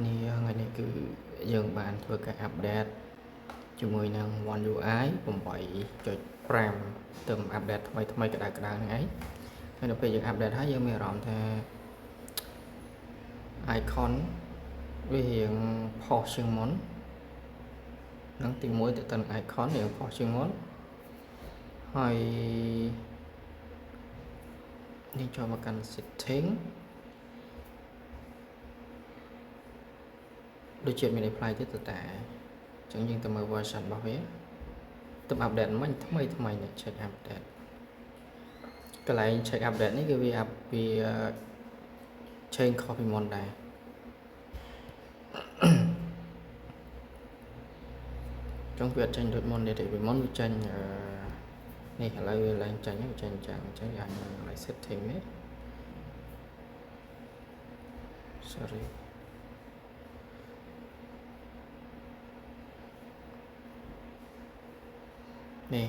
នេះថ្ងៃនេះគឺយើងបានធ្វើការអាប់ដេតជាមួយនឹង One UI 8.5 ទៅអាប់ដេតថ្មីក្តៅៗហ្នឹងឯងហើយដល់ពេលយើងអាប់ដេតហើយយើងមានអារម្មណ៍ថា icon វារៀងផុសជាងមុននឹងទី1ទៅនឹង icon រៀងផុសជាងមុនហើយនេះចូលមកកាន់ setting ដូចជាមាន apply ទៀតតែអញ្ចឹងយើងទៅមើល version របស់វាទៅអាប់ដេតមិញថ្មីនេះ check update កន្លែង check update នេះគឺវា change ខុសពីមុនដែរចង់វាអត់ចេញដូចមុនទេពីមុនវាចេញនេះឥឡូវវាឡើងចេញចឹងយើងឲ្យ setting នេះ sorryនេះ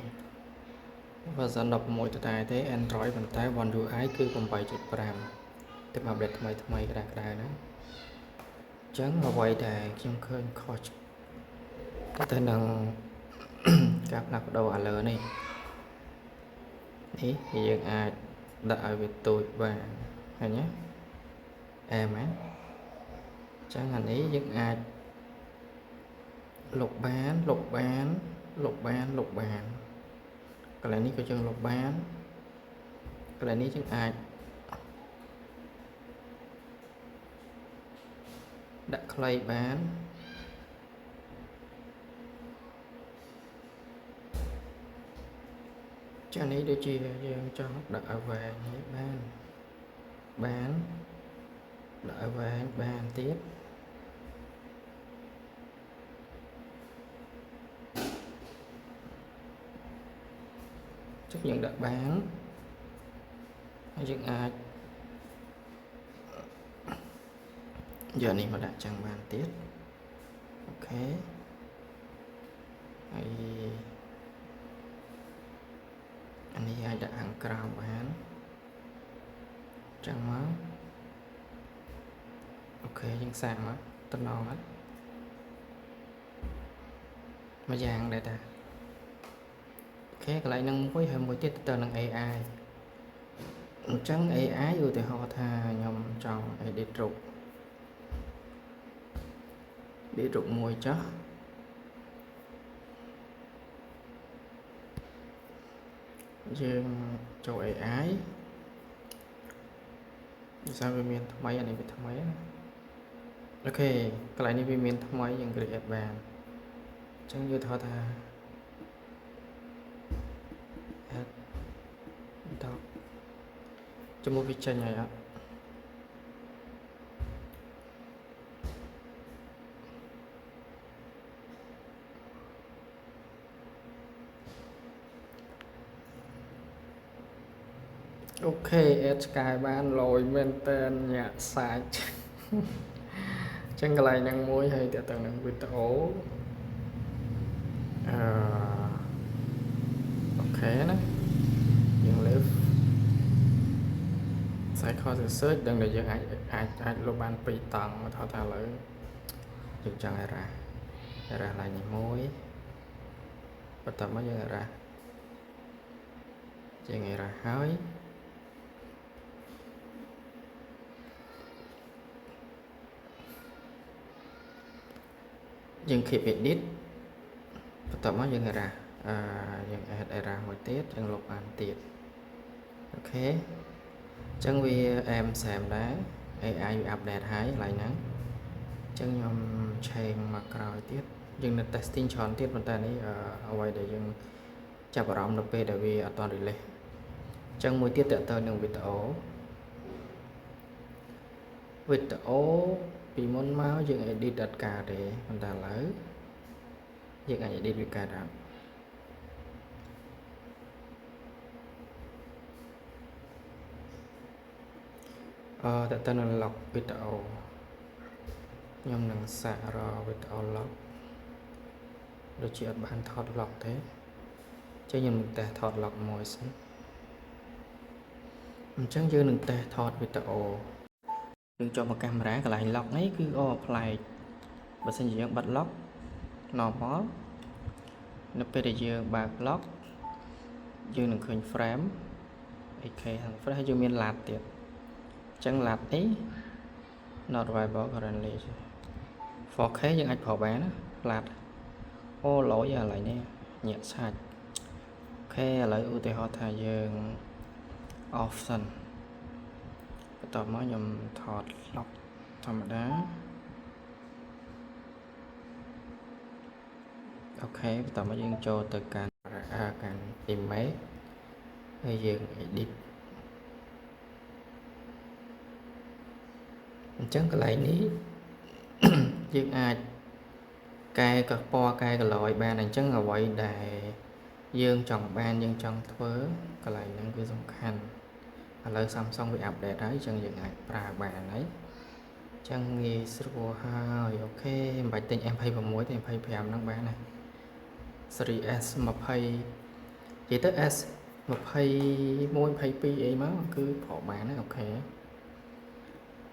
version 16ទៅតែទេ Android ប៉ុន្តែ One UI គឺ 8.5 ទៅអាប់ដេតថ្មីក្តៅៗហ្នឹងអញ្ចឹងអ្វីដែលខ្ញុំឃើញខុសទៅនឹង ការផ្លាស់ប្ដូរឥឡូវនេះយើងអាចដាក់ឲ្យវាទូចបានឃើញទេអែមហ្នឹងអញ្ចឹងអានេះយើងអាចលុបបានកន្លែងនេះក៏យើងលុបបានកន្លែងនេះយើងអាចដាក់ខ្លីបានចានេះដូចជាយើងចង់ដាក់ឲ្យវែងនេះបានដាក់ឲ្យវែងបានទៀតយើងដាក់បានហើយយើងអាចយកនេះមកដាក់ចឹងបានទៀតអូខេហើយអានេះអាចដាក់ខាងក្រៅបានចឹងមកអូខេយើងសាកមកតំណងអត់មួយយ៉ាងដែរតាអូខេកន្លែងហ្នឹងមួយហើយមួយទៀតទៅនឹង AI អញ្ចឹង AI ឧទាហរណ៍ថាខ្ញុំចង់ edit រូបមួយចុះយើងចូល AI saoវាមានថ្មីអានេះវាថ្មីណាអូខេកន្លែងនេះវាមានថ្មីយើង create បានអញ្ចឹងយើងថតថាចាំមកវាចេញហើយអត់អូខេ add sky បានលយមែនតើញាក់សាច់ចឹងកន្លែងហ្នឹងមួយហើយតើទៅនឹងវីដេអូអូខេណាយើង live cycle to search ដឹងតែយើងអាចលុបបាន2តង់មកថតថាឥឡូវយើងចង់ error ឡើងនេះមួយបន្ទាប់មកយើង error ហើយយើង keep edit បន្ទាប់មកយើង error យើង add error មួយទៀតយើងលុបបានទៀតអូខេអញ្ចឹងវាអែមសែមដែរ AI វាអាប់ដេតហើយកន្លែងហ្នឹងអញ្ចឹងខ្ញុំឆេងមកក្រោយទៀតយើងនៅ testing ច្រើនទៀតប៉ុន្តែនេះអ្វីដែលយើងចាប់អារម្មណ៍នៅពេលដែលវាអត់ទាន់ release អញ្ចឹងមួយទៀតតទៅនឹងវីដេអូពីមុនមកយើង edit អត់កើតទេប៉ុន្តែឥឡូវយើងអាច edit វាកើតបានតទៅនឹង log វីដេអូខ្ញុំនឹងសាករកវីដេអូ log ដូចជាអត់បានថត log ទេចឹងខ្ញុំនឹងតេស្តថត log មួយសិនអញ្ចឹងយើងនឹងតេស្តថតវីដេអូ យើងចូលមកកាមេរ៉ាកន្លែង lock នេះគឺប្លែកបើសិនជាយើងបិទ lock normal នៅពេលដែលយើងបើក lock យើងនឹងឃើញ frame 8K ខាង frame ហើយយើងមាន LUT ទៀតអញ្ចឹង LUT នេះ not available currently 4K យើងអាចប្រើបានណា LUT ឡូយឥឡូវនេះញាក់ឆាច់អូខេឥឡូវឧទាហរណ៍ថាយើង off សិនបន្ទាប់មកខ្ញុំថត lock ធម្មតាអូខេបន្ទាប់មកយើងចូលទៅកាន់ image ហើយយើង edit អញ្ចឹងកន្លែងនេះ យើងអាចកែកពណ៌កែ color ឲ្យបានអញ្ចឹងអ្វីដែលយើងចង់បានយើងចង់ធ្វើកន្លែងហ្នឹងគឺសំខាន់ឥឡូវ Samsung វា update ហើយអញ្ចឹងយើងអាចប្រើបានហើយអញ្ចឹងងាយស្រួលហើយអូខេមិនបាច់ទិញ M26 ទេ 25 ហ្នឹងបានណា Series S20 និយាយទៅ S21 22អីមកគឺប្រើបានហើយអូខេ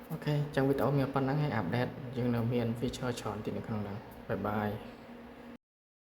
អញ្ចឹងវីដេអូមានប៉ុណ្ណឹងហើយ update យើងនៅមាន feature ច្រើនទៀតនៅក្នុងហ្នឹងបាយបាយ